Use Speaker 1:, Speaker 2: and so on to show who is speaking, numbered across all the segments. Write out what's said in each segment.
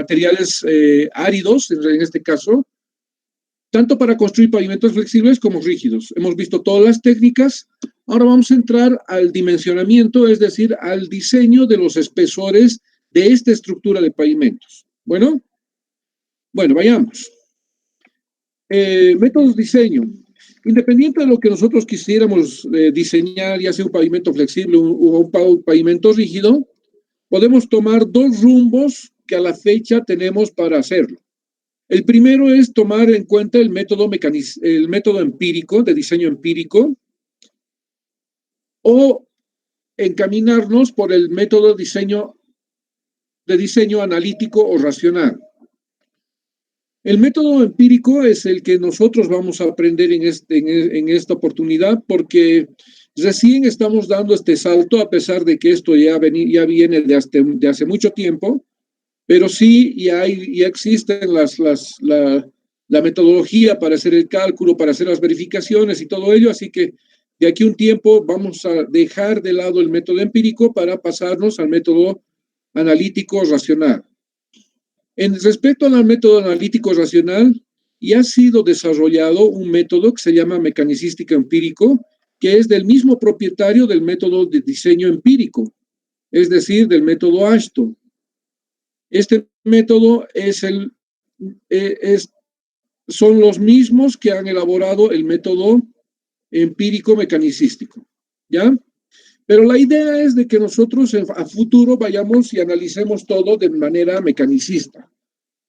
Speaker 1: materiales áridos, en este caso, tanto para construir pavimentos flexibles como rígidos. Hemos visto todas las técnicas. Ahora vamos a entrar al dimensionamiento, es decir, al diseño de los espesores de esta estructura de pavimentos. Bueno, vayamos. Métodos de diseño. Independiente de lo que nosotros quisiéramos diseñar, ya sea un pavimento flexible o un pavimento rígido, podemos tomar dos rumbos que a la fecha tenemos para hacerlo. El primero es tomar en cuenta el método empírico, de diseño empírico, o encaminarnos por el método de diseño analítico o racional. El método empírico es el que nosotros vamos a aprender en esta oportunidad, porque recién estamos dando este salto, a pesar de que esto ya viene de hace mucho tiempo, pero sí ya existen la metodología para hacer el cálculo, para hacer las verificaciones y todo ello, así que de aquí a un tiempo vamos a dejar de lado el método empírico para pasarnos al método analítico racional. Respecto al método analítico racional, ya ha sido desarrollado un método que se llama mecanicística empírico, que es del mismo propietario del método de diseño empírico, es decir, del método Ashton. Este método son los mismos que han elaborado el método empírico mecanicístico, ¿ya? Pero la idea es de que nosotros a futuro vayamos y analicemos todo de manera mecanicista.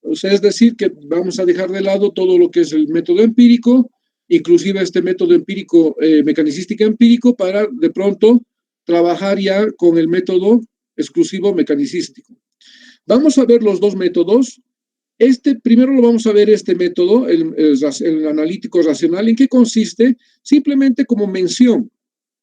Speaker 1: O sea, es decir, que vamos a dejar de lado todo lo que es el método empírico, inclusive este método empírico, mecanicística empírico, para de pronto trabajar ya con el método exclusivo mecanicístico. Vamos a ver los dos métodos. Primero lo vamos a ver este método, el analítico racional. ¿En qué consiste? Simplemente como mención.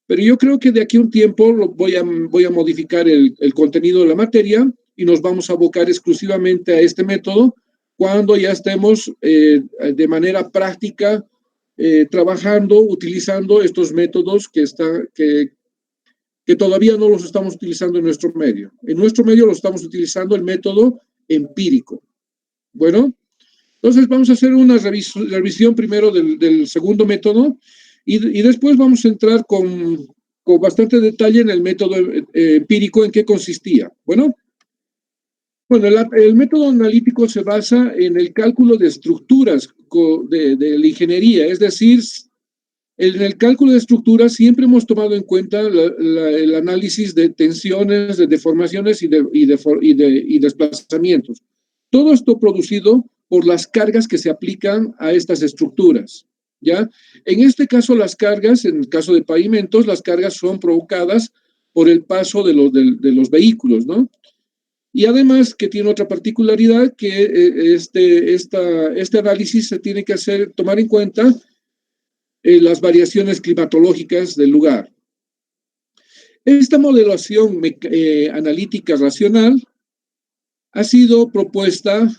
Speaker 1: Pero yo creo que de aquí a un tiempo voy a modificar el contenido de la materia y nos vamos a abocar exclusivamente a este método cuando ya estemos de manera práctica trabajando, utilizando estos métodos que todavía no los estamos utilizando en nuestro medio. En nuestro medio lo estamos utilizando el método empírico. Bueno, entonces vamos a hacer una revisión primero del segundo método y después vamos a entrar con bastante detalle en el método empírico, en qué consistía. Bueno, el método analítico se basa en el cálculo de estructuras de la ingeniería, es decir, en el cálculo de estructuras siempre hemos tomado en cuenta el análisis de tensiones, de deformaciones y desplazamientos. Todo esto producido por las cargas que se aplican a estas estructuras, ¿ya? En este caso, las cargas, en el caso de pavimentos, las cargas son provocadas por el paso de los vehículos, ¿no? Y además que tiene otra particularidad, que este análisis se tiene que tomar en cuenta las variaciones climatológicas del lugar. Esta modelación analítica racional ha sido propuesta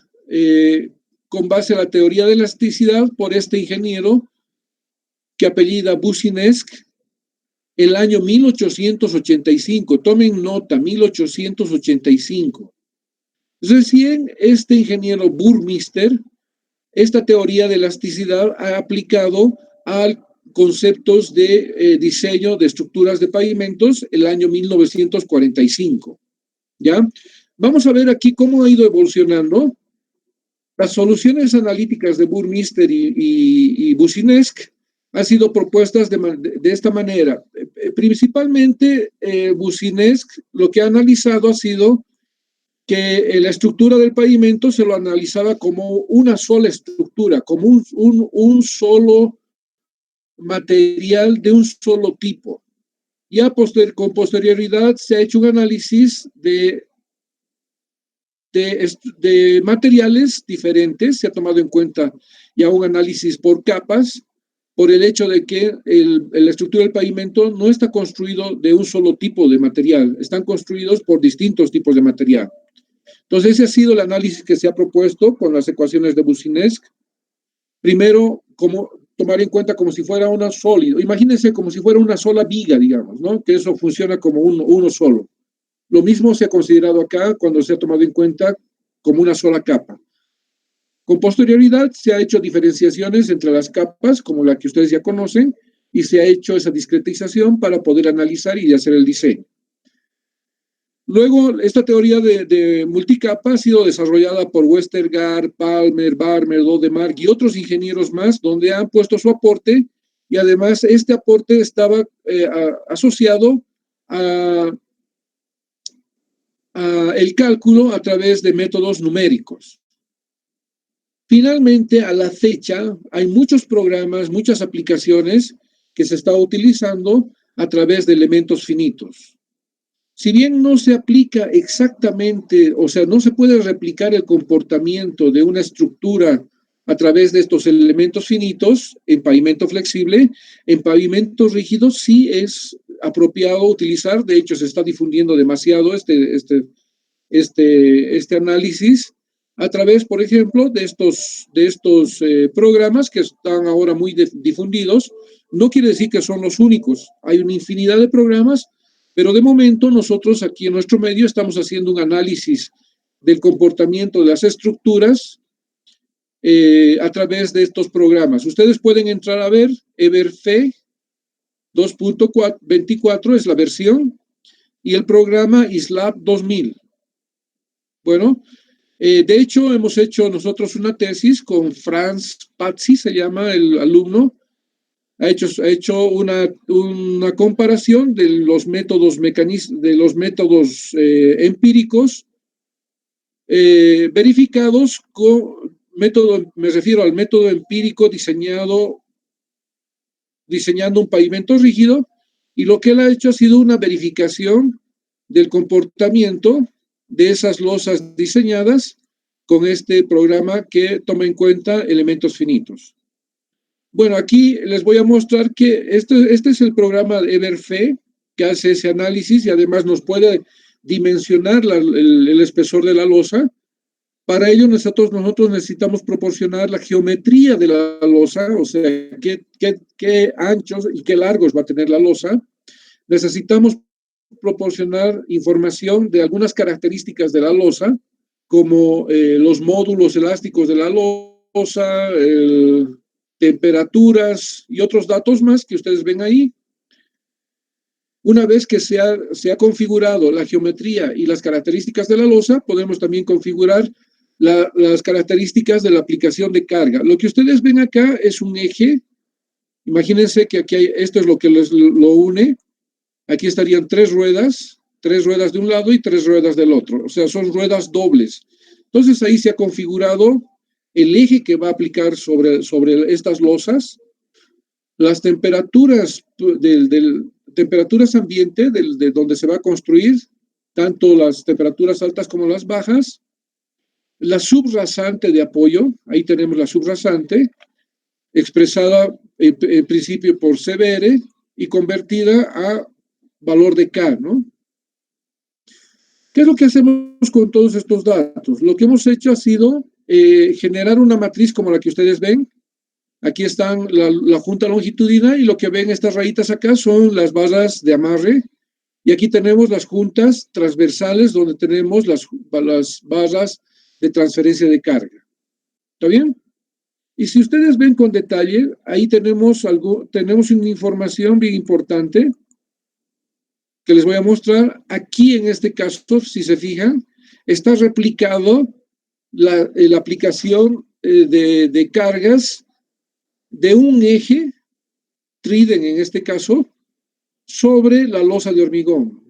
Speaker 1: con base a la teoría de elasticidad por este ingeniero que apellida Boussinesq el año 1885. Tomen nota, 1885. Recién este ingeniero Burmeister esta teoría de elasticidad ha aplicado a conceptos de diseño de estructuras de pavimentos el año 1945. ¿Ya? Vamos a ver aquí cómo ha ido evolucionando. Las soluciones analíticas de Burmeister y Boussinesq han sido propuestas de esta manera. Principalmente, Boussinesq lo que ha analizado ha sido que la estructura del pavimento se lo analizaba como una sola estructura, como un solo material de un solo tipo. Ya con posterioridad se ha hecho un análisis de materiales diferentes, se ha tomado en cuenta ya un análisis por capas, por el hecho de que la estructura del pavimento no está construido de un solo tipo de material, están construidos por distintos tipos de material. Entonces, ese ha sido el análisis que se ha propuesto con las ecuaciones de Boussinesq. Primero, tomar en cuenta como si fuera una sólida, imagínense como si fuera una sola viga, digamos, ¿no? Que eso funciona como uno solo. Lo mismo se ha considerado acá cuando se ha tomado en cuenta como una sola capa. Con posterioridad se ha hecho diferenciaciones entre las capas, como la que ustedes ya conocen, y se ha hecho esa discretización para poder analizar y hacer el diseño. Luego, esta teoría de multicapa ha sido desarrollada por Westergaard, Palmer, Barmer, Dodemark y otros ingenieros más, donde han puesto su aporte, y además este aporte estaba asociado a el cálculo a través de métodos numéricos. Finalmente, a la fecha, hay muchos programas, muchas aplicaciones que se están utilizando a través de elementos finitos. Si bien no se aplica exactamente, o sea, no se puede replicar el comportamiento de una estructura a través de estos elementos finitos en pavimento flexible, en pavimentos rígidos sí es apropiado utilizar, de hecho se está difundiendo demasiado este análisis a través, por ejemplo, de estos programas que están ahora muy difundidos. No quiere decir que son los únicos, hay una infinidad de programas, pero de momento nosotros aquí en nuestro medio estamos haciendo un análisis del comportamiento de las estructuras a través de estos programas. Ustedes pueden entrar a ver EverFE 2.24 es la versión y el programa ISLAB 2000. Bueno, de hecho hemos hecho nosotros una tesis con Franz Pazzi, se llama el alumno. Ha hecho una comparación de los métodos empíricos verificados con me refiero al método empírico diseñando un pavimento rígido, y lo que él ha hecho ha sido una verificación del comportamiento de esas losas diseñadas con este programa que toma en cuenta elementos finitos. Bueno, aquí les voy a mostrar que este es el programa de EverFE que hace ese análisis y además nos puede dimensionar el espesor de la losa. Para ello nosotros necesitamos proporcionar la geometría de la losa, o sea, qué anchos y qué largos va a tener la losa. Necesitamos proporcionar información de algunas características de la losa, como los módulos elásticos de la losa, temperaturas y otros datos más que ustedes ven ahí. Una vez que se ha configurado la geometría y las características de la losa, podemos también configurar las características de la aplicación de carga. Lo que ustedes ven acá es un eje. Imagínense que aquí esto es lo que lo une. Aquí estarían tres ruedas de un lado y tres ruedas del otro. O sea, son ruedas dobles. Entonces ahí se ha configurado el eje que va a aplicar sobre estas losas, las temperaturas temperaturas ambiente de donde se va a construir, tanto las temperaturas altas como las bajas, la subrasante de apoyo, ahí tenemos la subrasante, expresada en principio por CBR y convertida a valor de K, ¿no? ¿Qué es lo que hacemos con todos estos datos? Lo que hemos hecho ha sido generar una matriz como la que ustedes ven. Aquí están la junta longitudinal y lo que ven estas rayitas acá son las barras de amarre. Y aquí tenemos las juntas transversales donde tenemos las barras de transferencia de carga. ¿Está bien? Y si ustedes ven con detalle, ahí tenemos una información bien importante que les voy a mostrar. Aquí en este caso, si se fijan, está replicado la aplicación de cargas de un eje, Trident en este caso, sobre la losa de hormigón.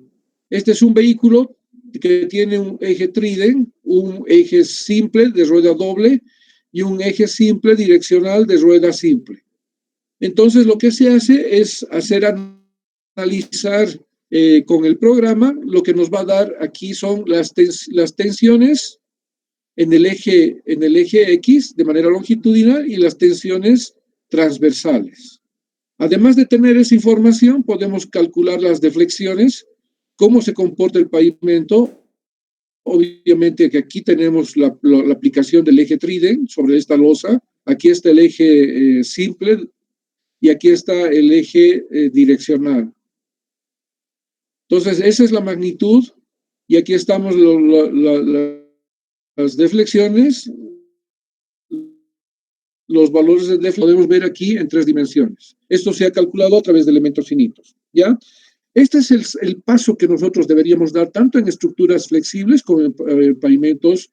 Speaker 1: Este es un vehículo que tiene un eje Trident, un eje simple de rueda doble y un eje simple direccional de rueda simple. Entonces lo que se hace es analizar con el programa. Lo que nos va a dar aquí son las tensiones en el eje X de manera longitudinal y las tensiones transversales. Además de tener esa información, podemos calcular las deflexiones, cómo se comporta el pavimento. Obviamente que aquí tenemos la aplicación del eje Trident sobre esta losa. Aquí está el eje simple y aquí está el eje direccional. Entonces, esa es la magnitud y aquí estamos deflexiones, los valores de deflexión podemos ver aquí en 3 dimensiones. Esto se ha calculado a través de elementos finitos, ¿ya? Este es el paso que nosotros deberíamos dar tanto en estructuras flexibles como en pavimentos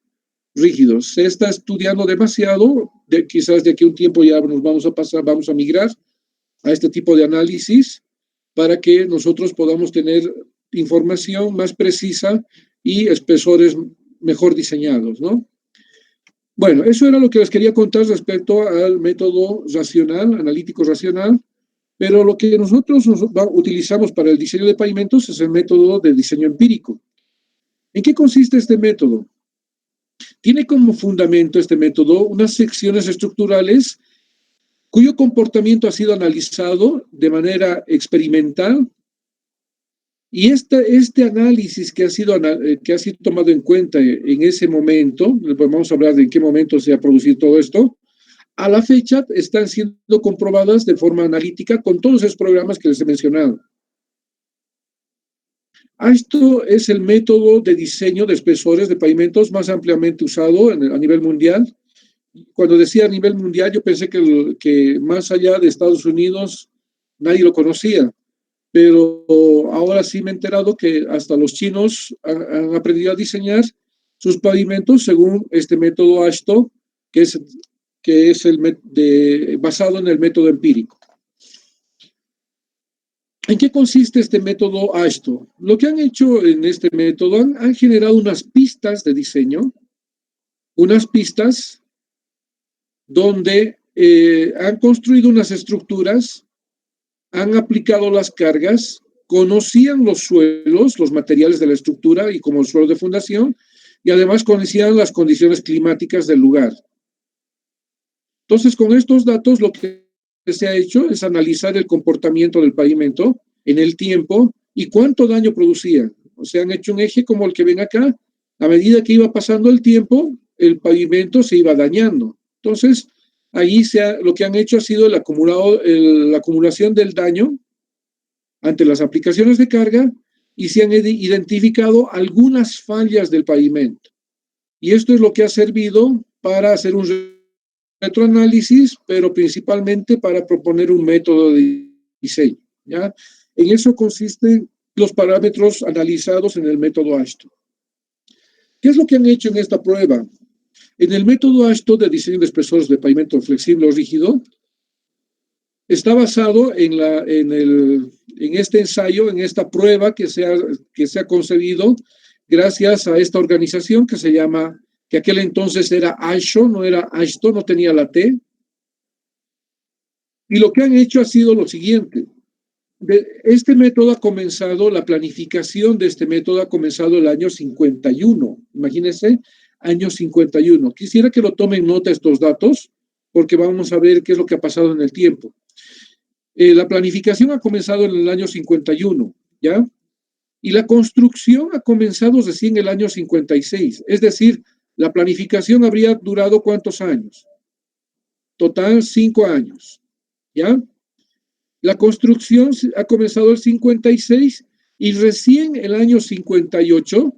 Speaker 1: rígidos. Se está estudiando demasiado, quizás de aquí a un tiempo ya nos vamos a migrar a este tipo de análisis para que nosotros podamos tener información más precisa y espesores mejor diseñados, ¿no? Bueno, eso era lo que les quería contar respecto al método racional, analítico racional, pero lo que nosotros utilizamos para el diseño de pavimentos es el método de diseño empírico. ¿En qué consiste este método? Tiene como fundamento este método unas secciones estructurales cuyo comportamiento ha sido analizado de manera experimental y este análisis que ha sido tomado en cuenta en ese momento, vamos a hablar de en qué momento se ha producido todo esto, a la fecha están siendo comprobadas de forma analítica con todos esos programas que les he mencionado. Esto es el método de diseño de espesores de pavimentos más ampliamente usado a nivel mundial. Cuando decía a nivel mundial, yo pensé que más allá de Estados Unidos nadie lo conocía, pero ahora sí me he enterado que hasta los chinos han aprendido a diseñar sus pavimentos según este método AASHTO, que es basado en el método empírico. ¿En qué consiste este método AASHTO? Lo que han hecho en este método han generado unas pistas de diseño, unas pistas donde han construido unas estructuras, han aplicado las cargas, conocían los suelos, los materiales de la estructura y como suelo de fundación, y además conocían las condiciones climáticas del lugar. Entonces, con estos datos, lo que se ha hecho es analizar el comportamiento del pavimento en el tiempo y cuánto daño producía. O sea, han hecho un eje como el que ven acá. A medida que iba pasando el tiempo, el pavimento se iba dañando. Entonces, ahí lo que han hecho ha sido la acumulación del daño ante las aplicaciones de carga y se han identificado algunas fallas del pavimento. Y esto es lo que ha servido para hacer un retroanálisis, pero principalmente para proponer un método de diseño, ¿ya? En eso consisten los parámetros analizados en el método AASHTO. ¿Qué es lo que han hecho en esta prueba? En el método AASHTO de diseño de espesores de pavimento flexible o rígido, está basado en este ensayo, en esta prueba que se ha concebido gracias a esta organización que se llama, que aquel entonces era AASHTO, no era AASHTO, no tenía la T. Y lo que han hecho ha sido lo siguiente. Este método ha comenzado, la planificación de este método ha comenzado el año 51. Imagínense, año 51. Quisiera que lo tomen nota estos datos, porque vamos a ver qué es lo que ha pasado en el tiempo. La planificación ha comenzado en el año 51, ¿ya? Y la construcción ha comenzado recién en el año 56. Es decir, la planificación habría durado ¿cuántos años? Total, 5 años, ¿ya? La construcción ha comenzado el 56 y recién el año 58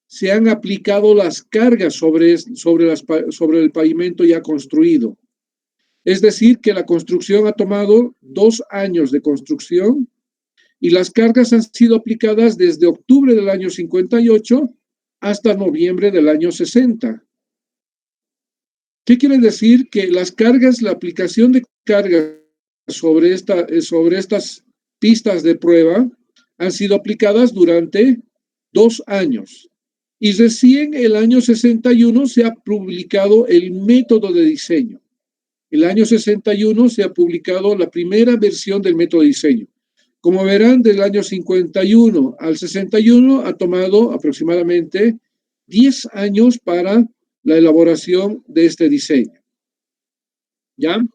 Speaker 1: se han aplicado las cargas sobre el pavimento ya construido. Es decir, que la construcción ha tomado 2 años de construcción y las cargas han sido aplicadas desde octubre del año 58 hasta noviembre del año 60. ¿Qué quiere decir? Que las cargas, la aplicación de cargas sobre estas pistas de prueba han sido aplicadas durante 2 años. Y recién el año 61 se ha publicado el método de diseño. El año 61 se ha publicado la primera versión del método de diseño. Como verán, del año 51 al 61 ha tomado aproximadamente 10 años para la elaboración de este diseño. ¿Ya?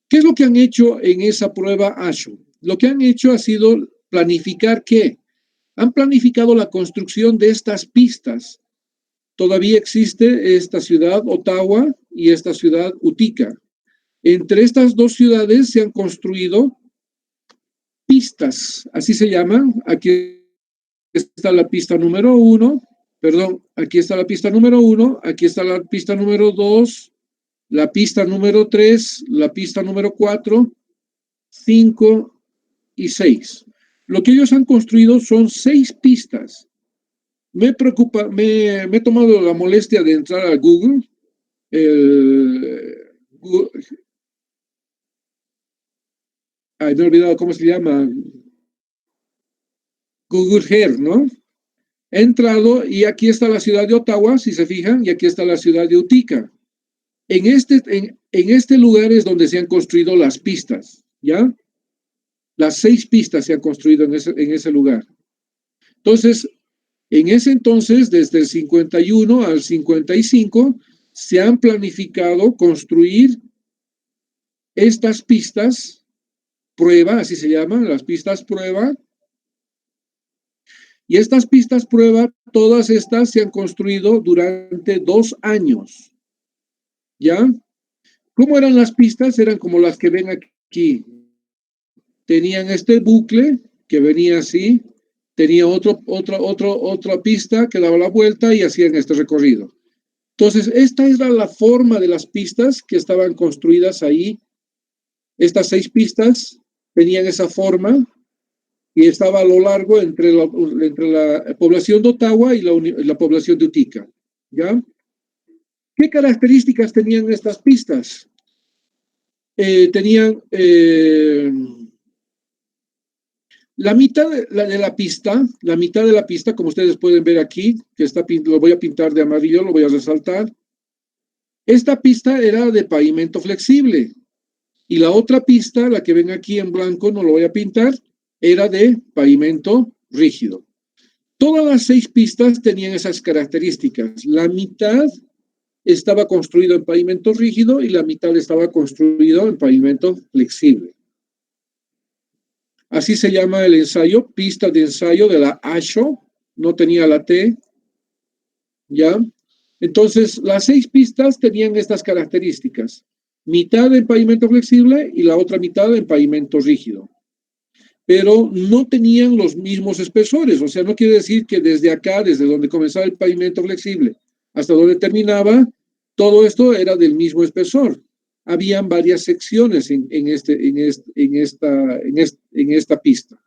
Speaker 1: ¿Qué es lo que han hecho en esa prueba AASHTO? Lo que han hecho ha sido planificar ¿qué? Han planificado la construcción de estas pistas. Todavía existe esta ciudad, Ottawa, y esta ciudad, Utica. Entre estas dos ciudades se han construido pistas, así se llaman. Aquí está la pista número 1, perdón, aquí está la pista número 1, aquí está la pista número 2, la pista número 3, la pista número 4, 5 y 6. Lo que ellos han construido son 6 pistas. Me he tomado la molestia de entrar a Google, me he olvidado cómo se llama, Google Earth, ¿no? He entrado y aquí está la ciudad de Ottawa, si se fijan, y aquí está la ciudad de Utica. En este lugar es donde se han construido las pistas, ¿ya? Las 6 pistas se han construido en ese lugar. Entonces, en ese entonces, desde el 51 al 55, se han planificado construir estas pistas prueba, así se llaman, las pistas prueba. Y estas pistas prueba, todas estas se han construido durante 2 años. ¿Ya? ¿Cómo eran las pistas? Eran como las que ven aquí. Tenían este bucle que venía así, tenía otra pista que daba la vuelta y hacían este recorrido. Entonces, esta era la forma de las pistas que estaban construidas ahí. Estas 6 pistas tenían esa forma y estaba a lo largo entre la población de Ottawa y la población de Utica. ¿Ya? ¿Qué características tenían estas pistas? Tenían la mitad de la pista, como ustedes pueden ver aquí, que lo voy a pintar de amarillo, lo voy a resaltar. Esta pista era de pavimento flexible y la otra pista, la que ven aquí en blanco, no lo voy a pintar, era de pavimento rígido. Todas las 6 pistas tenían esas características. La mitad estaba construido en pavimento rígido y la mitad estaba construido en pavimento flexible. Así se llama el ensayo, pista de ensayo de la ASHO, no tenía la T, ¿ya? Entonces, las 6 pistas tenían estas características, mitad en pavimento flexible y la otra mitad en pavimento rígido. Pero no tenían los mismos espesores, o sea, no quiere decir que desde acá, desde donde comenzaba el pavimento flexible hasta donde terminaba, todo esto era del mismo espesor. Habían varias secciones en esta pista.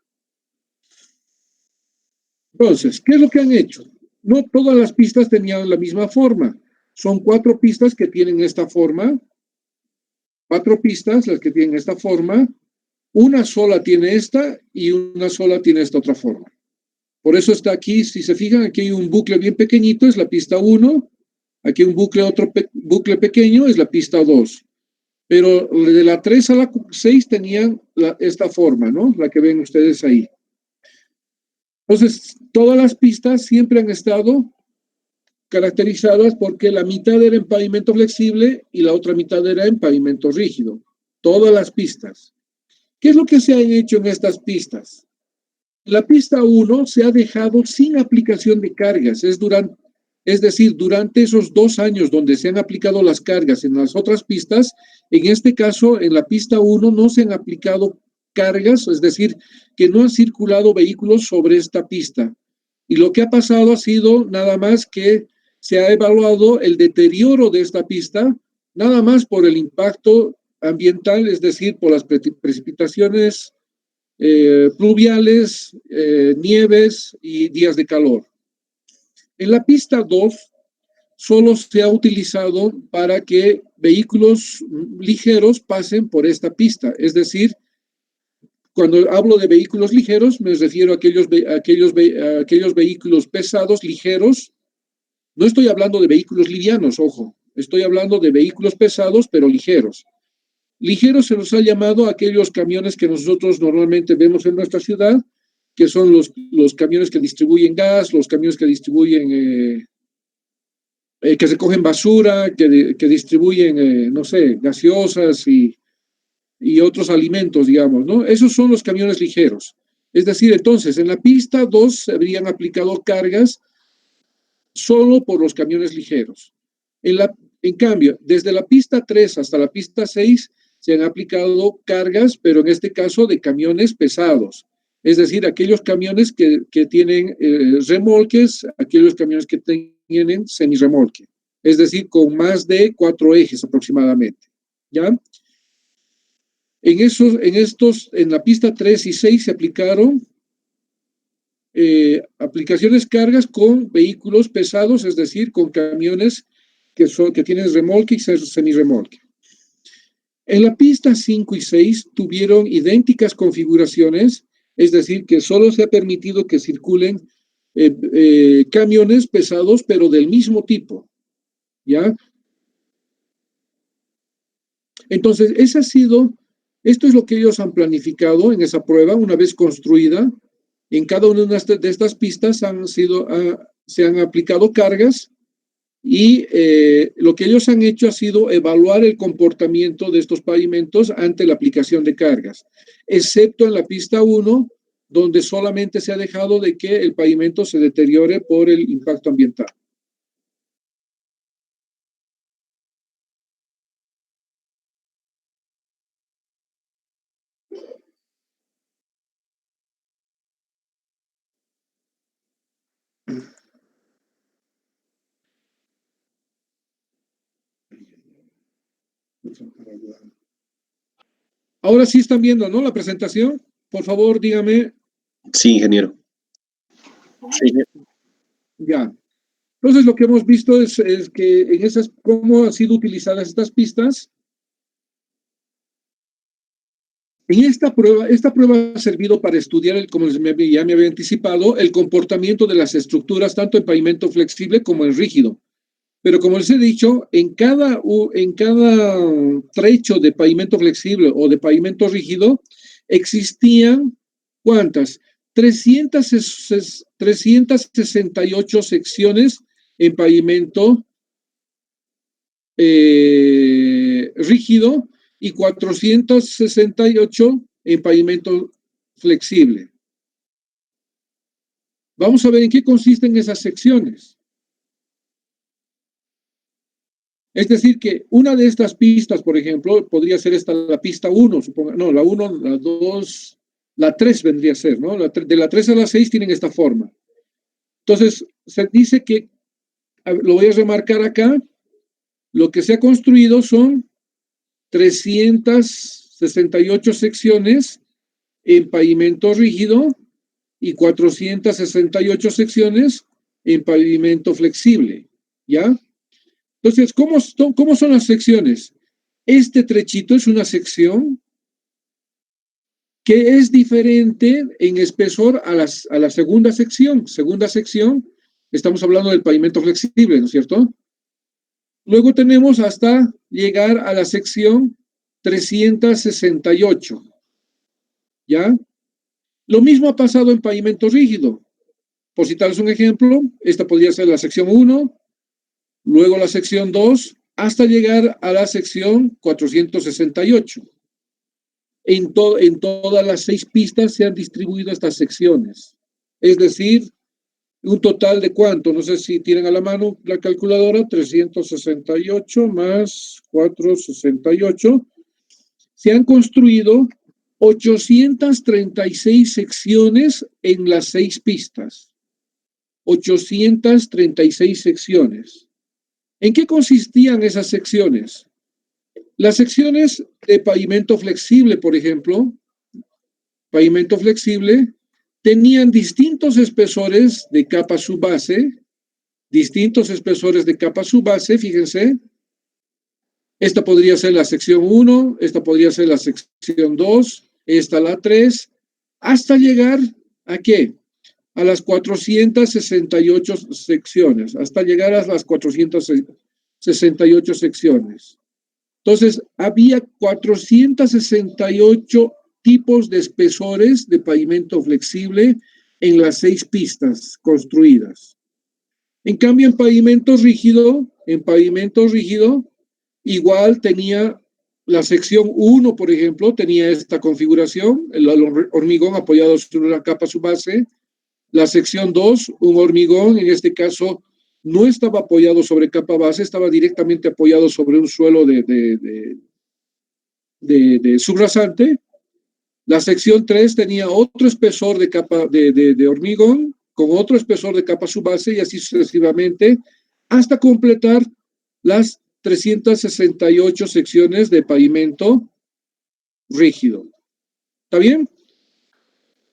Speaker 1: Entonces, ¿qué es lo que han hecho? No todas las pistas tenían la misma forma. Son 4 pistas que tienen esta forma. 4 pistas las que tienen esta forma. Una sola tiene esta y una sola tiene esta otra forma. Por eso está aquí, si se fijan, aquí hay un bucle bien pequeñito, es la pista 1. Aquí un bucle, otro bucle pequeño, es la pista 2. Pero de la 3 a la 6 tenían esta forma, ¿no? La que ven ustedes ahí. Entonces, todas las pistas siempre han estado caracterizadas porque la mitad era en pavimento flexible y la otra mitad era en pavimento rígido. Todas las pistas. ¿Qué es lo que se ha hecho en estas pistas? La pista 1 se ha dejado sin aplicación de cargas, es decir, durante esos 2 años donde se han aplicado las cargas en las otras pistas, en este caso, en la pista 1 no se han aplicado cargas, es decir, que no han circulado vehículos sobre esta pista. Y lo que ha pasado ha sido nada más que se ha evaluado el deterioro de esta pista, nada más por el impacto ambiental, es decir, por las precipitaciones pluviales, nieves y días de calor. En la pista 2 solo se ha utilizado para que vehículos ligeros pasen por esta pista, es decir, cuando hablo de vehículos ligeros me refiero a aquellos vehículos pesados, ligeros. No estoy hablando de vehículos livianos, ojo, estoy hablando de vehículos pesados pero ligeros. Ligeros se los ha llamado a aquellos camiones que nosotros normalmente vemos en nuestra ciudad, que son los camiones que distribuyen gas, los camiones que distribuyen, que recogen basura, que distribuyen, no sé, gaseosas y otros alimentos, digamos, ¿no? Esos son los camiones ligeros. Es decir, entonces, en la pista 2 se habrían aplicado cargas solo por los camiones ligeros. En cambio, desde la pista 3 hasta la pista 6 se han aplicado cargas, pero en este caso de camiones pesados. Es decir, aquellos camiones que tienen remolques, aquellos camiones que tienen semirremolque. Es decir, con más de 4 ejes aproximadamente. ¿Ya? En la pista 3 y 6 se aplicaron aplicaciones cargas con vehículos pesados, es decir, con camiones que tienen remolque y semirremolque. En la pista 5 y 6 tuvieron idénticas configuraciones, es decir, que solo se ha permitido que circulen camiones pesados, pero del mismo tipo, ¿ya? Entonces, esto es lo que ellos han planificado en esa prueba, una vez construida. En cada una de estas pistas se han aplicado cargas y lo que ellos han hecho ha sido evaluar el comportamiento de estos pavimentos ante la aplicación de cargas, excepto en la pista 1, donde solamente se ha dejado de que el pavimento se deteriore por el impacto ambiental. Ahora sí están viendo, ¿no? La presentación. Por favor, dígame.
Speaker 2: Sí, ingeniero.
Speaker 1: Sí. Ya. Entonces, lo que hemos visto es que cómo han sido utilizadas estas pistas. En esta prueba ha servido para estudiar, como ya me había anticipado, el comportamiento de las estructuras, tanto en pavimento flexible como en rígido. Pero como les he dicho, en cada trecho de pavimento flexible o de pavimento rígido, existían, ¿cuántas? 368 secciones en pavimento rígido y 468 en pavimento flexible. Vamos a ver en qué consisten esas secciones. Es decir, que una de estas pistas, por ejemplo, podría ser la pista 1, no, la 1, la 2, la 3 vendría a ser, ¿no? De la 3 a la 6 tienen esta forma. Entonces, se dice que, lo voy a remarcar acá, lo que se ha construido son 368 secciones en pavimento rígido y 468 secciones en pavimento flexible, ¿ya? Entonces, ¿cómo son las secciones? Este trechito es una sección que es diferente en espesor a la segunda sección. Segunda sección, estamos hablando del pavimento flexible, ¿no es cierto? Luego tenemos hasta llegar a la sección 368, ¿ya? Lo mismo ha pasado en pavimento rígido. Por citarles un ejemplo, esta podría ser la sección 1, luego la sección 2, hasta llegar a la sección 468. En todas las 6 pistas se han distribuido estas secciones. Es decir, un total de ¿cuánto? No sé si tienen a la mano la calculadora, 368 más 468. Se han construido 836 secciones en las 6 pistas. 836 secciones. ¿En qué consistían esas secciones? Las secciones de pavimento flexible, por ejemplo, pavimento flexible, tenían distintos espesores de capa subbase, fíjense. Esta podría ser la sección 1, esta podría ser la sección 2, esta la 3, hasta llegar ¿a qué? A las 468 secciones, hasta llegar a las 468 secciones. Entonces, había 468 tipos de espesores de pavimento flexible en las 6 pistas construidas. En cambio, en pavimento rígido, igual tenía la sección 1, por ejemplo, tenía esta configuración, el hormigón apoyado sobre una capa subbase. La sección 2, un hormigón, en este caso, no estaba apoyado sobre capa base, estaba directamente apoyado sobre un suelo de subrasante. La sección 3 tenía otro espesor de capa de hormigón, con otro espesor de capa subbase y así sucesivamente, hasta completar las 368 secciones de pavimento rígido. ¿Está bien?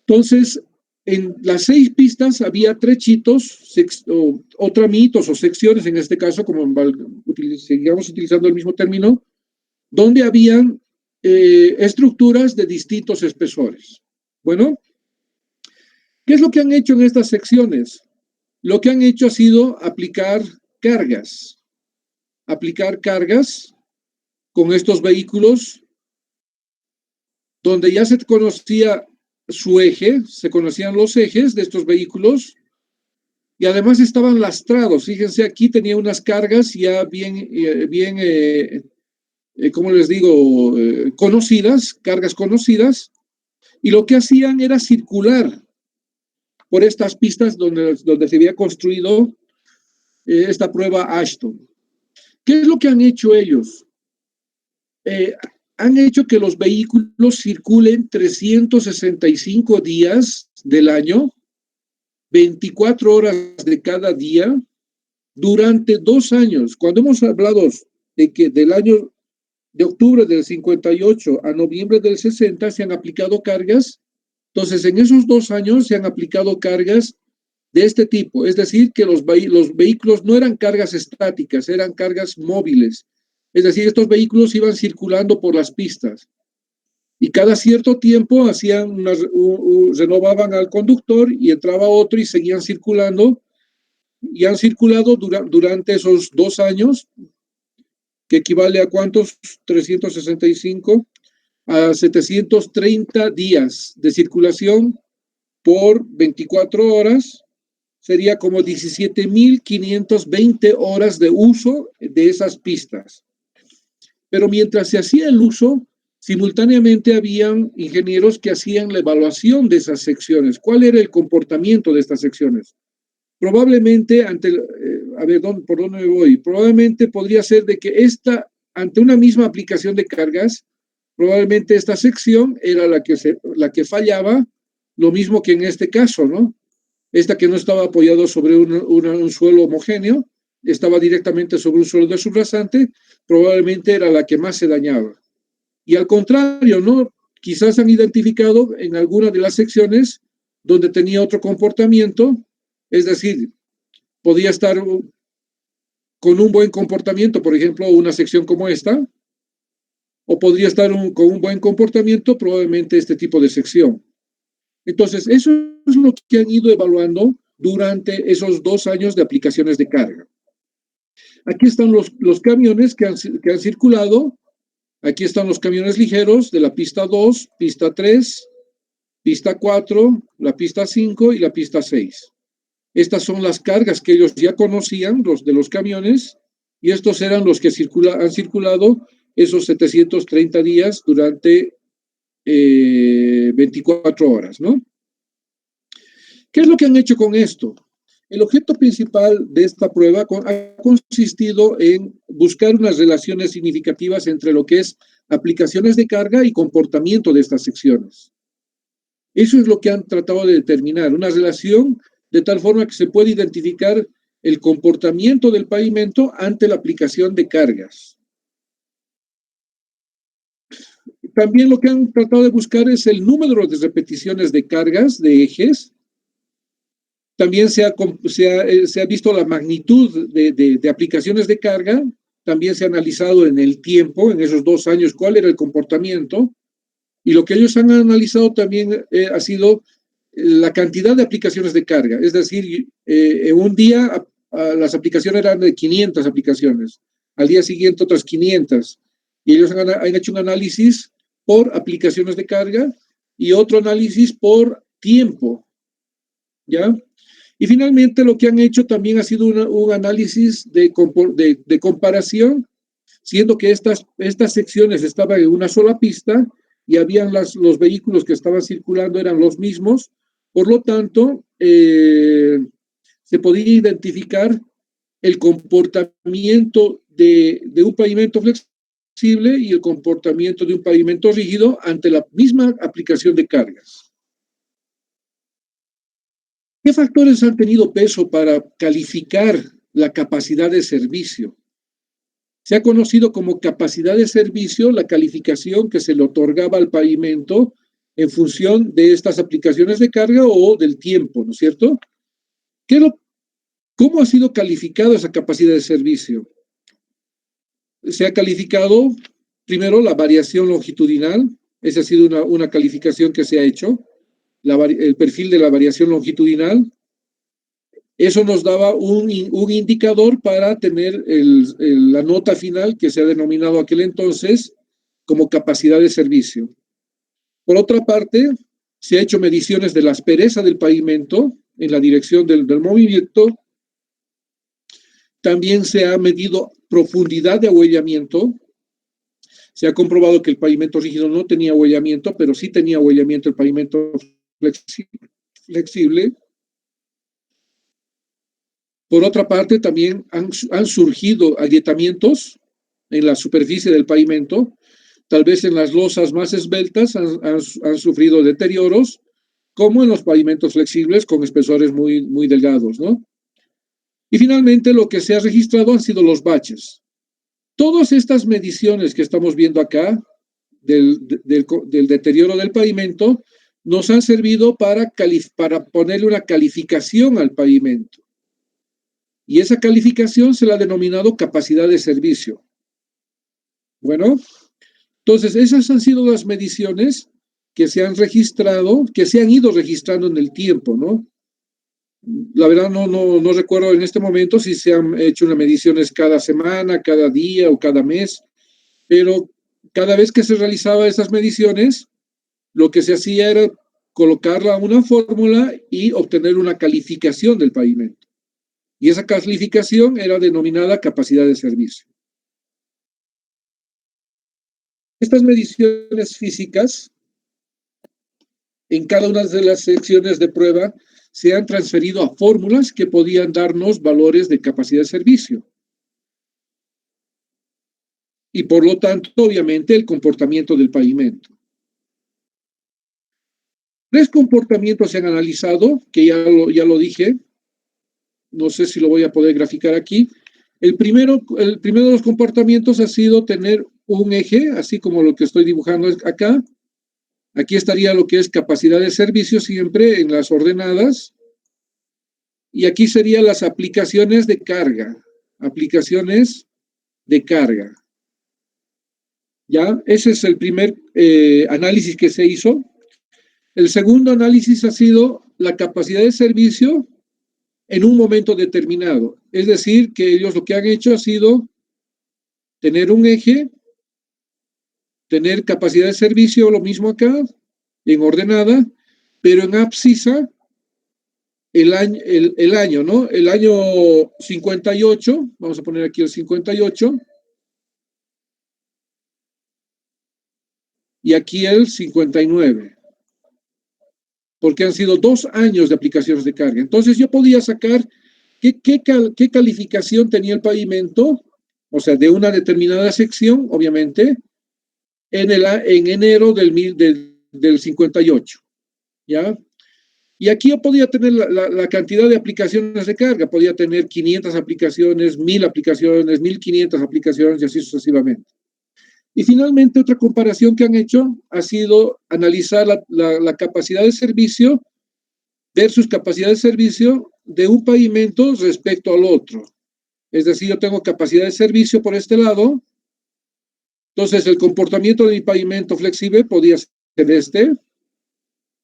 Speaker 1: Entonces, en las 6 pistas había trechitos, o tramitos o secciones, en este caso, como sigamos utilizando el mismo término, donde habían estructuras de distintos espesores. Bueno, ¿qué es lo que han hecho en estas secciones? Lo que han hecho ha sido aplicar cargas con estos vehículos donde ya se conocía su eje, se conocían los ejes de estos vehículos y además estaban lastrados. Fíjense, aquí tenía unas cargas ya bien, ¿cómo les digo? Conocidas, cargas conocidas, y lo que hacían era circular por estas pistas donde se había construido esta prueba Ashton. ¿Qué es lo que han hecho ellos? Han hecho que los vehículos circulen 365 días del año, 24 horas de cada día, durante 2 años. Cuando hemos hablado de que del año de octubre del 58 a noviembre del 60 se han aplicado cargas, entonces en esos 2 años se han aplicado cargas de este tipo, es decir, que los vehículos no eran cargas estáticas, eran cargas móviles. Es decir, estos vehículos iban circulando por las pistas y cada cierto tiempo renovaban al conductor y entraba otro y seguían circulando y han circulado durante esos 2 años, que equivale a ¿cuántos? 365, a 730 días de circulación por 24 horas. Sería como 17.520 horas de uso de esas pistas. Pero mientras se hacía el uso, simultáneamente habían ingenieros que hacían la evaluación de esas secciones. ¿Cuál era el comportamiento de estas secciones? Probablemente ¿por dónde me voy? Probablemente podría ser de que ante una misma aplicación de cargas, probablemente esta sección era la que fallaba, lo mismo que en este caso, ¿no? Esta que no estaba apoyado sobre un suelo homogéneo, estaba directamente sobre un suelo de subrasante, probablemente era la que más se dañaba. Y al contrario, ¿no? Quizás han identificado en alguna de las secciones donde tenía otro comportamiento, es decir, podía estar con un buen comportamiento, por ejemplo, una sección como esta, o podría estar con un buen comportamiento, probablemente este tipo de sección. Entonces, eso es lo que han ido evaluando durante esos 2 años de aplicaciones de carga. Aquí están los camiones que han circulado. Aquí están los camiones ligeros de la pista 2, pista 3, pista 4, la pista 5 y la pista 6. Estas son las cargas que ellos ya conocían, los de los camiones, y estos eran los que han circulado esos 730 días durante 24 horas, ¿no? ¿Qué es lo que han hecho con esto? El objeto principal de esta prueba ha consistido en buscar unas relaciones significativas entre lo que es aplicaciones de carga y comportamiento de estas secciones. Eso es lo que han tratado de determinar, una relación de tal forma que se puede identificar el comportamiento del pavimento ante la aplicación de cargas. También lo que han tratado de buscar es el número de repeticiones de cargas, de ejes. También se ha visto la magnitud de aplicaciones de carga. También se ha analizado en el tiempo, en esos 2 años, cuál era el comportamiento. Y lo que ellos han analizado también ha sido la cantidad de aplicaciones de carga. Es decir, en un día las aplicaciones eran de 500 aplicaciones. Al día siguiente otras 500. Y ellos han hecho un análisis por aplicaciones de carga y otro análisis por tiempo, ¿ya? Y finalmente lo que han hecho también ha sido un análisis de comparación, siendo que estas secciones estaban en una sola pista y habían los vehículos que estaban circulando eran los mismos, por lo tanto, se podía identificar el comportamiento de un pavimento flexible flexible y el comportamiento de un pavimento rígido ante la misma aplicación de cargas. ¿Qué factores han tenido peso para calificar la capacidad de servicio? Se ha conocido como capacidad de servicio la calificación que se le otorgaba al pavimento en función de estas aplicaciones de carga o del tiempo, ¿no es cierto? ¿Cómo ha sido calificada esa capacidad de servicio? Se ha calificado primero la variación longitudinal, esa ha sido una calificación que se ha hecho, el perfil de la variación longitudinal. Eso nos daba un indicador para tener la nota final que se ha denominado aquel entonces como capacidad de servicio. Por otra parte, se ha hecho mediciones de la aspereza del pavimento en la dirección del movimiento. También se ha medido profundidad de ahuellamiento. Se ha comprobado que el pavimento rígido no tenía ahuellamiento, pero sí tenía ahuellamiento el pavimento flexible. Por otra parte, también han surgido agrietamientos en la superficie del pavimento. Tal vez en las losas más esbeltas han sufrido deterioros, como en los pavimentos flexibles con espesores muy delgados, ¿no? Y finalmente, lo que se ha registrado han sido los baches. Todas estas mediciones que estamos viendo acá del deterioro del pavimento nos han servido para ponerle una calificación al pavimento. Y esa calificación se la ha denominado capacidad de servicio. Bueno, entonces esas han sido las mediciones que se han registrado, que se han ido registrando en el tiempo, ¿no? La verdad no recuerdo en este momento si se han hecho unas mediciones cada semana, cada día o cada mes, pero cada vez que se realizaba esas mediciones, lo que se hacía era colocarla a una fórmula y obtener una calificación del pavimento. Y esa calificación era denominada capacidad de servicio. Estas mediciones físicas, en cada una de las secciones de prueba, se han transferido a fórmulas que podían darnos valores de capacidad de servicio. Y por lo tanto, obviamente, el comportamiento del pavimento. 3 comportamientos se han analizado, que ya lo dije. No sé si lo voy a poder graficar aquí. El primero de los comportamientos ha sido tener un eje, así como lo que estoy dibujando acá. Aquí estaría lo que es capacidad de servicio siempre en las ordenadas. Y aquí serían las aplicaciones de carga. Aplicaciones de carga. ¿Ya? Ese es el primer análisis que se hizo. El segundo análisis ha sido la capacidad de servicio en un momento determinado. Es decir, que ellos lo que han hecho ha sido tener un eje, tener capacidad de servicio, lo mismo acá, en ordenada, pero en abscisa, el año, ¿no? El año 58, vamos a poner aquí el 58, y aquí el 59, porque han sido 2 años de aplicaciones de carga. Entonces yo podía sacar qué calificación tenía el pavimento, o sea, de una determinada sección, obviamente, en enero del 58, ¿ya? Y aquí yo podía tener la cantidad de aplicaciones de carga, podía tener 500 aplicaciones, 1000 aplicaciones, 1500 aplicaciones y así sucesivamente. Y finalmente, otra comparación que han hecho ha sido analizar la capacidad de servicio versus capacidad de servicio de un pavimento respecto al otro. Es decir, yo tengo capacidad de servicio por este lado, entonces el comportamiento de mi pavimento flexible podría ser este,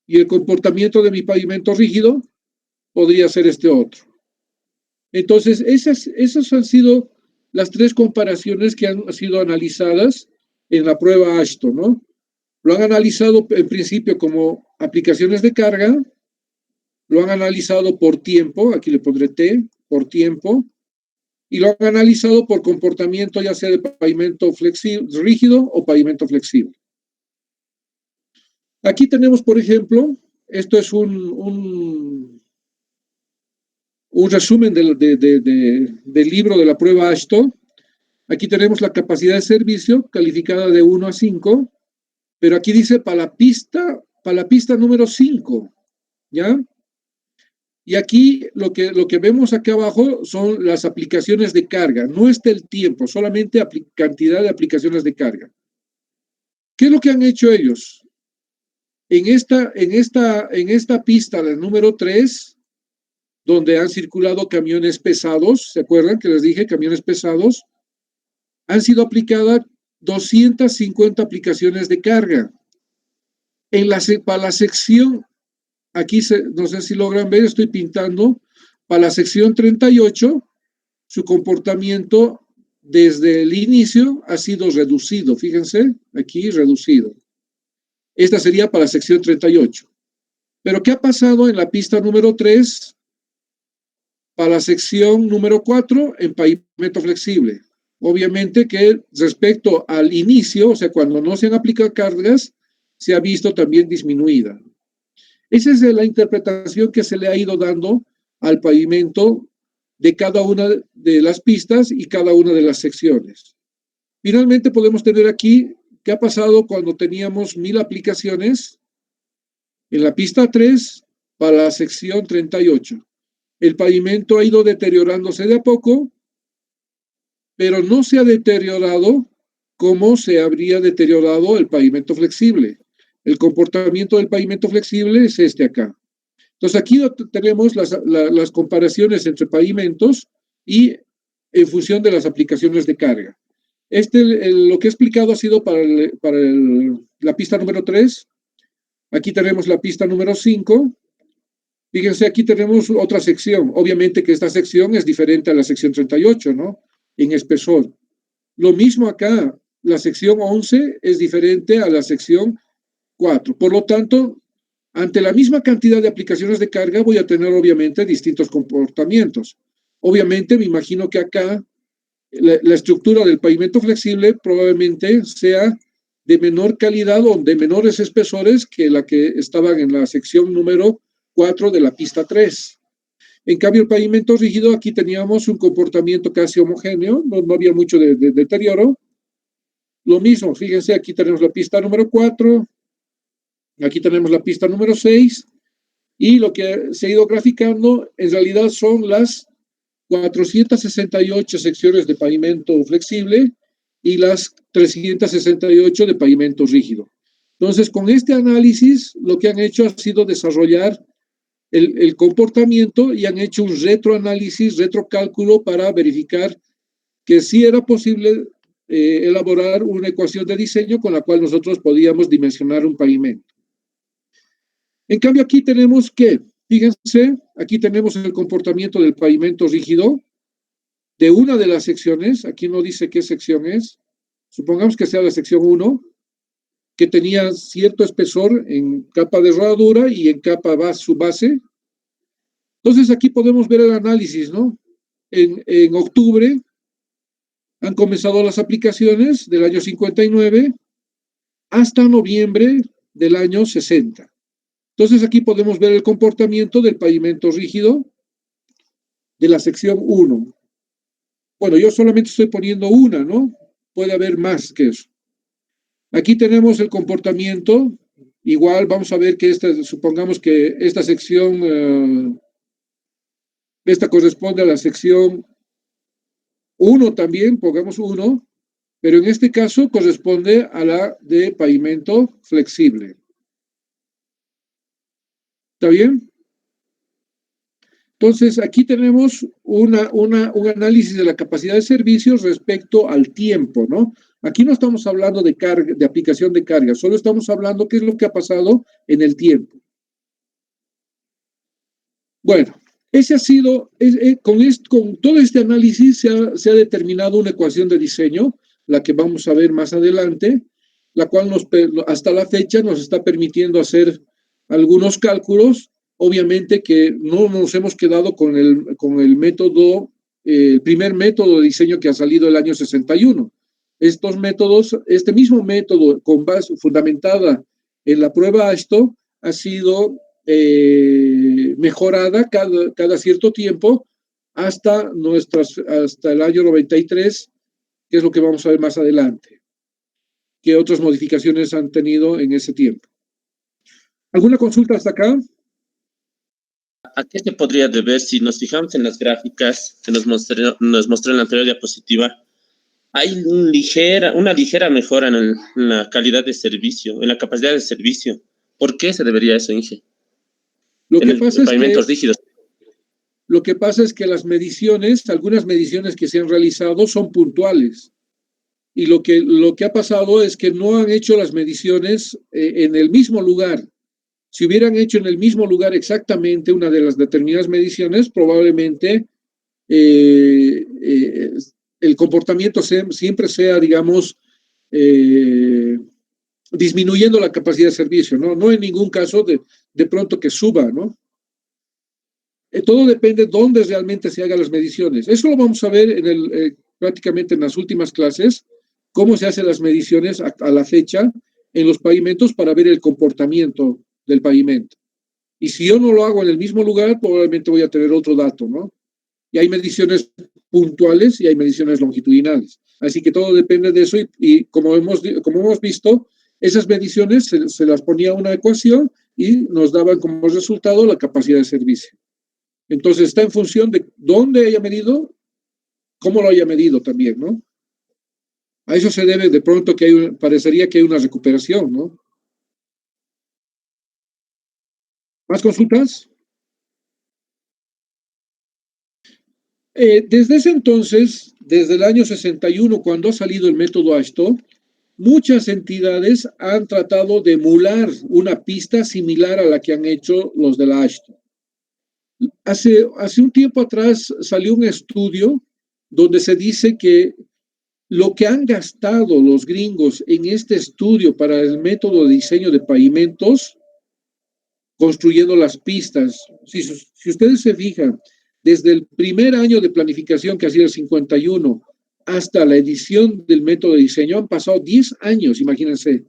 Speaker 1: y el comportamiento de mi pavimento rígido podría ser este otro. Entonces, esas han sido las 3 comparaciones que han sido analizadas en la prueba AASHTO, ¿no? Lo han analizado en principio como aplicaciones de carga, lo han analizado por tiempo, aquí le pondré T, por tiempo, y lo han analizado por comportamiento, ya sea de pavimento rígido o pavimento flexible. Aquí tenemos, por ejemplo, esto es un resumen del libro de la prueba AASHTO. Aquí tenemos la capacidad de servicio calificada de 1 a 5, pero aquí dice para la pista número 5, ¿ya? Y aquí lo que vemos acá abajo son las aplicaciones de carga. No está el tiempo, solamente cantidad de aplicaciones de carga. ¿Qué es lo que han hecho ellos? En esta pista, la número 3, donde han circulado camiones pesados, ¿se acuerdan que les dije camiones pesados? Han sido aplicadas 250 aplicaciones de carga. Para la sección, aquí no sé si logran ver, estoy pintando, para la sección 38, su comportamiento desde el inicio ha sido reducido. Fíjense, aquí reducido. Esta sería para la sección 38. Pero ¿qué ha pasado en la pista número 3? Para la sección número 4, en pavimento flexible. Obviamente que respecto al inicio, o sea, cuando no se han aplicado cargas, se ha visto también disminuida. Esa es la interpretación que se le ha ido dando al pavimento de cada una de las pistas y cada una de las secciones. Finalmente podemos tener aquí qué ha pasado cuando teníamos 1000 aplicaciones en la pista 3 para la sección 38. El pavimento ha ido deteriorándose de a poco, pero no se ha deteriorado como se habría deteriorado el pavimento flexible. El comportamiento del pavimento flexible es este acá. Entonces aquí tenemos las comparaciones entre pavimentos y en función de las aplicaciones de carga. Lo que he explicado ha sido para la pista número 3. Aquí tenemos la pista número 5. Fíjense, aquí tenemos otra sección. Obviamente que esta sección es diferente a la sección 38, ¿no? En espesor. Lo mismo acá, la sección 11 es diferente a la sección 4. Por lo tanto, ante la misma cantidad de aplicaciones de carga voy a tener obviamente distintos comportamientos. Obviamente me imagino que acá la estructura del pavimento flexible probablemente sea de menor calidad o de menores espesores que la que estaban en la sección número 4 de la pista 3. En cambio, el pavimento rígido, aquí teníamos un comportamiento casi homogéneo, no había mucho de deterioro. Lo mismo, fíjense, aquí tenemos la pista número 4, aquí tenemos la pista número 6, y lo que se ha ido graficando en realidad son las 468 secciones de pavimento flexible y las 368 de pavimento rígido. Entonces, con este análisis, lo que han hecho ha sido desarrollar el comportamiento y han hecho un retroanálisis, retrocálculo para verificar que sí era posible elaborar una ecuación de diseño con la cual nosotros podíamos dimensionar un pavimento. En cambio, aquí tenemos que, fíjense, aquí tenemos el comportamiento del pavimento rígido de una de las secciones, aquí no dice qué sección es, supongamos que sea la sección 1, que tenía cierto espesor en capa de rodadura y en capa su base. Entonces aquí podemos ver el análisis, ¿no? En octubre han comenzado las aplicaciones del año 59 hasta noviembre del año 60. Entonces aquí podemos ver el comportamiento del pavimento rígido de la sección 1. Bueno, yo solamente estoy poniendo una, ¿no? Puede haber más que eso. Aquí tenemos el comportamiento. Igual vamos a ver que supongamos que esta sección, esta corresponde a la sección 1 también, pongamos 1, pero en este caso corresponde a la de pavimento flexible. ¿Está bien? Entonces, aquí tenemos un análisis de la capacidad de servicios respecto al tiempo, ¿no? Aquí no estamos hablando de carga, de aplicación de carga, solo estamos hablando qué es lo que ha pasado en el tiempo. Bueno, ese ha sido, con todo este análisis se ha determinado una ecuación de diseño, la que vamos a ver más adelante, la cual hasta la fecha nos está permitiendo hacer algunos cálculos. Obviamente que no nos hemos quedado con el método, el primer método de diseño que ha salido el año 61. Estos métodos, este mismo método con base fundamentada en la prueba AASHTO ha sido mejorada cada cierto tiempo hasta el año 93 que es lo que vamos a ver más adelante, qué otras modificaciones han tenido en ese tiempo. ¿Alguna consulta hasta acá?
Speaker 2: ¿A qué se podría deber? Si nos fijamos en las gráficas que nos mostró en la anterior diapositiva, hay una ligera mejora en la calidad de servicio, en la capacidad de servicio. ¿Por qué se debería eso, Inge?
Speaker 1: Lo
Speaker 2: En
Speaker 1: que pasa es
Speaker 2: pavimentos
Speaker 1: que
Speaker 2: rígidos.
Speaker 1: Lo que pasa es que las mediciones, algunas mediciones que se han realizado son puntuales. Y lo que ha pasado es que no han hecho las mediciones en el mismo lugar. Si hubieran hecho en el mismo lugar exactamente una de las determinadas mediciones, probablemente el comportamiento siempre sea, digamos, disminuyendo la capacidad de servicio, ¿no? No en ningún caso de pronto que suba, ¿no? Todo depende de dónde realmente se hagan las mediciones. Eso lo vamos a ver prácticamente en las últimas clases, cómo se hacen las mediciones a la fecha en los pavimentos para ver el comportamiento del pavimento. Y si yo no lo hago en el mismo lugar, probablemente voy a tener otro dato, ¿no? Y hay mediciones puntuales y hay mediciones longitudinales. Así que todo depende de eso y como hemos visto, esas mediciones se las ponía una ecuación y nos daban como resultado la capacidad de servicio. Entonces está en función de dónde haya medido, cómo lo haya medido también, ¿no? A eso se debe de pronto que parecería que hay una recuperación, ¿no? ¿Más consultas? Desde ese entonces, desde el año 61, cuando ha salido el método AASHTO, muchas entidades han tratado de emular una pista similar a la que han hecho los de la AASHTO. Hace un tiempo atrás salió un estudio donde se dice que lo que han gastado los gringos en este estudio para el método de diseño de pavimentos, construyendo las pistas, si ustedes se fijan, desde el primer año de planificación, que ha sido el 51, hasta la edición del método de diseño, han pasado 10 años, imagínense,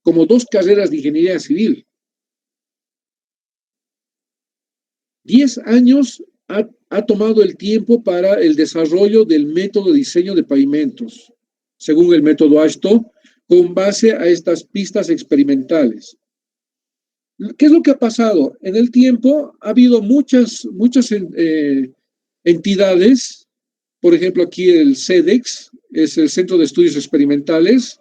Speaker 1: como 2 carreras de ingeniería civil. 10 años ha tomado el tiempo para el desarrollo del método de diseño de pavimentos, según el método AASHTO, con base a estas pistas experimentales. ¿Qué es lo que ha pasado? En el tiempo ha habido muchas entidades, por ejemplo aquí el CEDEX, es el Centro de Estudios Experimentales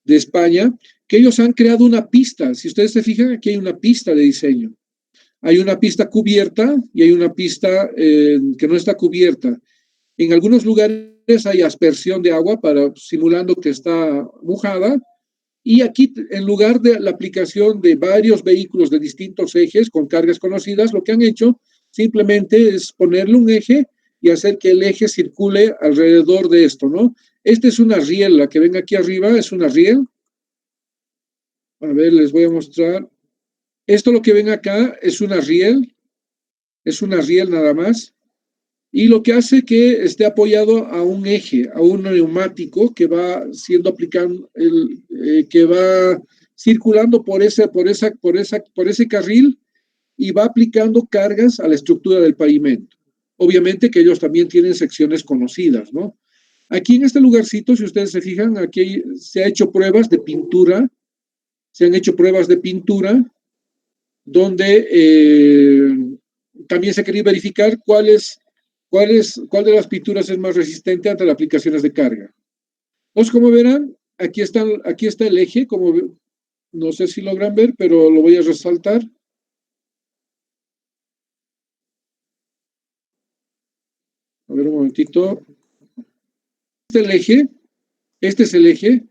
Speaker 1: de España, que ellos han creado una pista. Si ustedes se fijan, aquí hay una pista de diseño. Hay una pista cubierta y hay una pista que no está cubierta. En algunos lugares hay aspersión de agua simulando que está mojada. Y aquí, en lugar de la aplicación de varios vehículos de distintos ejes con cargas conocidas, lo que han hecho simplemente es ponerle un eje y hacer que el eje circule alrededor de esto, ¿no? Esta es una riel, la que ven aquí arriba es una riel. A ver, les voy a mostrar. Esto lo que ven acá es una riel nada más, y lo que hace que esté apoyado a un eje, a un neumático que va siendo aplicado, que va circulando por ese carril y va aplicando cargas a la estructura del pavimento. Obviamente que ellos también tienen secciones conocidas, ¿no? Aquí en este lugarcito, si ustedes se fijan, aquí se ha hecho pruebas de pintura, donde también se quería verificar cuál de las pinturas es más resistente ante las aplicaciones de carga. Entonces, como verán, aquí está el eje, no sé si logran ver, pero lo voy a resaltar. A ver un momentito. Este es el eje,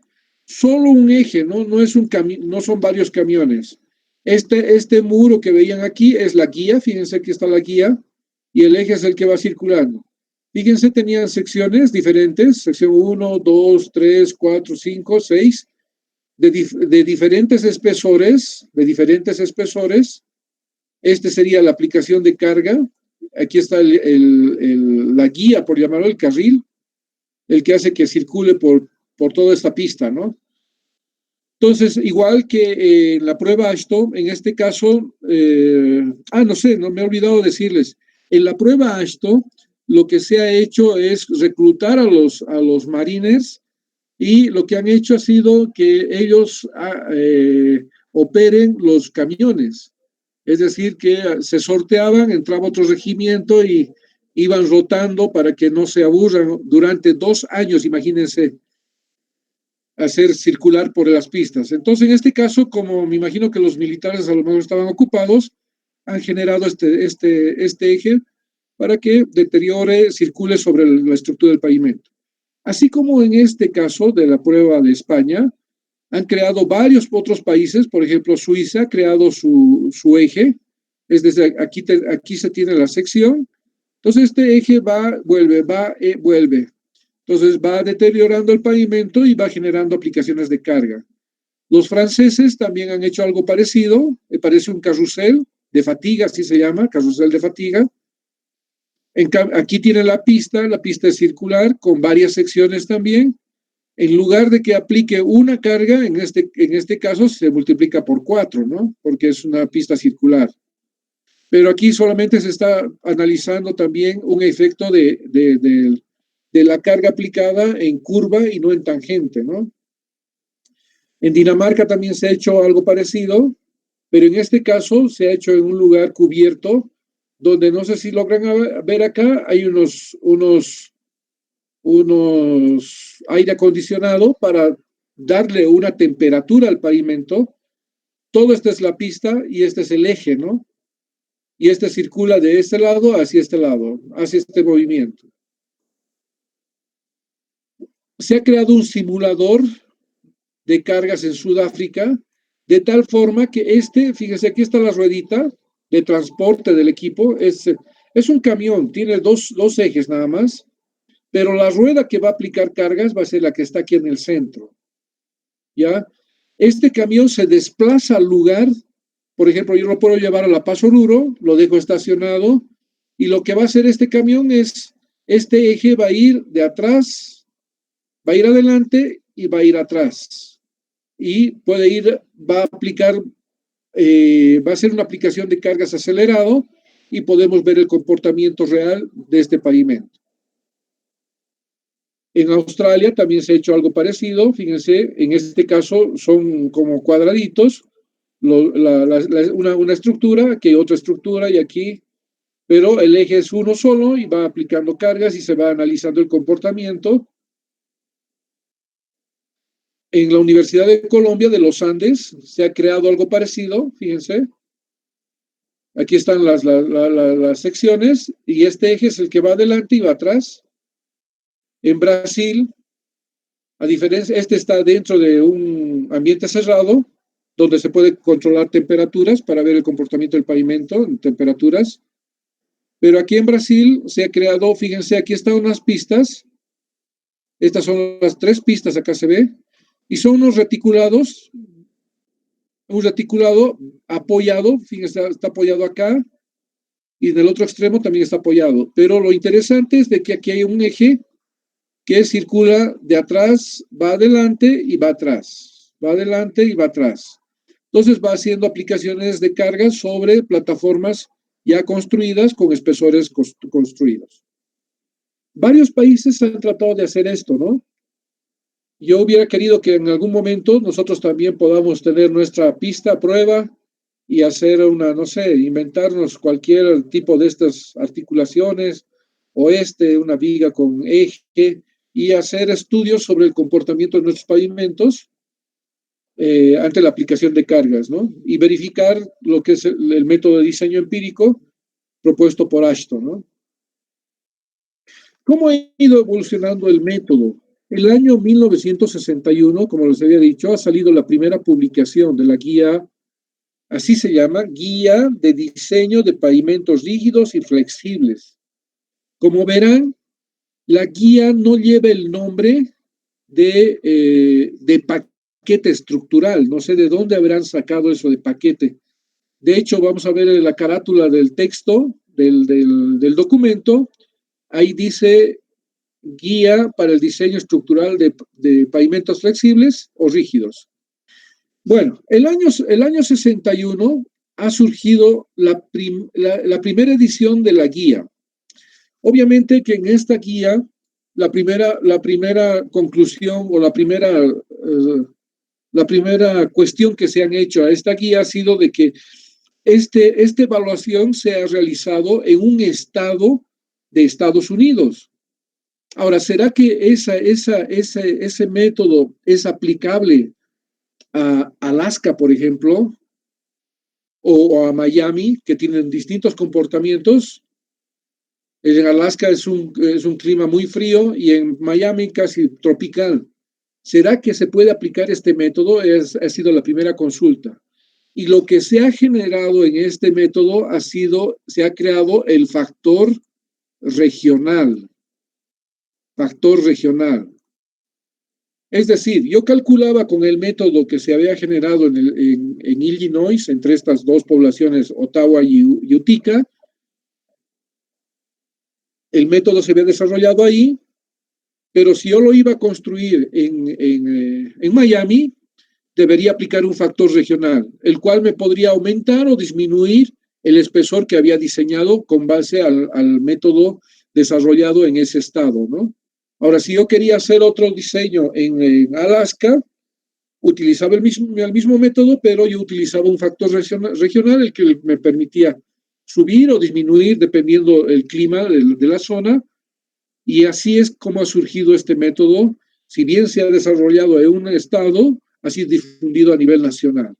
Speaker 1: solo un eje, no son varios camiones. Este muro que veían aquí es la guía, fíjense aquí está la guía, y el eje es el que va circulando. Fíjense, tenían secciones diferentes, sección 1, 2, 3, 4, 5, 6, de diferentes espesores, Este sería la aplicación de carga. Aquí está la guía, por llamarlo, el carril, el que hace que circule por toda esta pista, ¿no? Entonces, igual que en la prueba AASHTO, en este caso, no me he olvidado decirles, en la prueba AASHTO, lo que se ha hecho es reclutar a los marines, y lo que han hecho ha sido que ellos operen los camiones. Es decir, que se sorteaban, entraba otro regimiento y iban rotando para que no se aburran durante 2 años, imagínense, hacer circular por las pistas. Entonces, en este caso, como me imagino que los militares a lo mejor estaban ocupados, han generado este eje para que deteriore, circule sobre la estructura del pavimento. Así como en este caso de la prueba de España, han creado varios otros países, por ejemplo, Suiza ha creado su eje, es desde aquí se tiene la sección, entonces este eje vuelve. Entonces va deteriorando el pavimento y va generando aplicaciones de carga. Los franceses también han hecho algo parecido, parece un carrusel de fatiga, así se llama, carrusel de fatiga. Aquí tiene la pista es circular con varias secciones también. En lugar de que aplique una carga, en este caso se multiplica por 4, ¿no? Porque es una pista circular. Pero aquí solamente se está analizando también un efecto de la carga aplicada en curva y no en tangente, ¿no? En Dinamarca también se ha hecho algo parecido, pero en este caso se ha hecho en un lugar cubierto, donde no sé si logran ver acá, hay unos aire acondicionado para darle una temperatura al pavimento. Todo esta es la pista y este es el eje, ¿no? Y este circula de este lado hacia este lado, hacia este movimiento. Se ha creado un simulador de cargas en Sudáfrica, de tal forma que fíjese, aquí está la ruedita de transporte del equipo, es un camión, tiene dos ejes nada más, pero la rueda que va a aplicar cargas va a ser la que está aquí en el centro, ¿ya? Este camión se desplaza al lugar, por ejemplo, yo lo puedo llevar a La Paz Oruro, lo dejo estacionado, y lo que va a hacer este camión es, este eje va a ir de atrás, va a ir adelante y va a ir atrás. Y va a aplicar, va a ser una aplicación de cargas acelerado y podemos ver el comportamiento real de este pavimento. En Australia también se ha hecho algo parecido, fíjense, en este caso son como cuadraditos, una estructura, aquí hay otra estructura y aquí, pero el eje es uno solo y va aplicando cargas y se va analizando el comportamiento. En la Universidad de Colombia de los Andes se ha creado algo parecido, fíjense. Aquí están las secciones y este eje es el que va adelante y va atrás. En Brasil, a diferencia, este está dentro de un ambiente cerrado, donde se puede controlar temperaturas para ver el comportamiento del pavimento en temperaturas. Pero aquí en Brasil se ha creado, fíjense, aquí están unas pistas. Estas son las 3 pistas, acá se ve. Y son unos reticulados, un reticulado apoyado, fíjense, está apoyado acá, y del otro extremo también está apoyado. Pero lo interesante es de que aquí hay un eje que circula de atrás, va adelante y va atrás, va adelante y va atrás. Entonces va haciendo aplicaciones de carga sobre plataformas ya construidas con espesores construidos. Varios países han tratado de hacer esto, ¿no? Yo hubiera querido que en algún momento nosotros también podamos tener nuestra pista a prueba y hacer no sé, inventarnos cualquier tipo de estas articulaciones o una viga con eje y hacer estudios sobre el comportamiento de nuestros pavimentos ante la aplicación de cargas, ¿no? Y verificar lo que es el método de diseño empírico propuesto por Ashton, ¿no? ¿Cómo ha ido evolucionando el método? El año 1961, como les había dicho, ha salido la primera publicación de la guía, así se llama, Guía de Diseño de Pavimentos Rígidos y Flexibles. Como verán, la guía no lleva el nombre de paquete estructural. No sé de dónde habrán sacado eso de paquete. De hecho, vamos a ver en la carátula del texto del documento. Ahí dice Guía para el diseño estructural de pavimentos flexibles o rígidos. Bueno, el año 61 ha surgido la primera edición de la guía. Obviamente que en esta guía, la primera conclusión o la primera cuestión que se han hecho a esta guía ha sido de que esta evaluación se ha realizado en un estado de Estados Unidos. Ahora, ¿será que ese método es aplicable a Alaska, por ejemplo, o a Miami, que tienen distintos comportamientos? En Alaska es un clima muy frío y en Miami casi tropical. ¿Será que se puede aplicar este método? Ha sido la primera consulta. Y lo que se ha generado en este método se ha creado el factor regional. Factor regional. Es decir, yo calculaba con el método que se había generado en Illinois, entre estas dos poblaciones, Ottawa y Utica. El método se había desarrollado ahí, pero si yo lo iba a construir en Miami, debería aplicar un factor regional, el cual me podría aumentar o disminuir el espesor que había diseñado con base al método desarrollado en ese estado, ¿no? Ahora, si yo quería hacer otro diseño en Alaska, utilizaba el mismo método, pero yo utilizaba un factor regional, el que me permitía subir o disminuir dependiendo el clima de la zona, y así es como ha surgido este método, si bien se ha desarrollado en un estado, ha sido difundido a nivel nacional.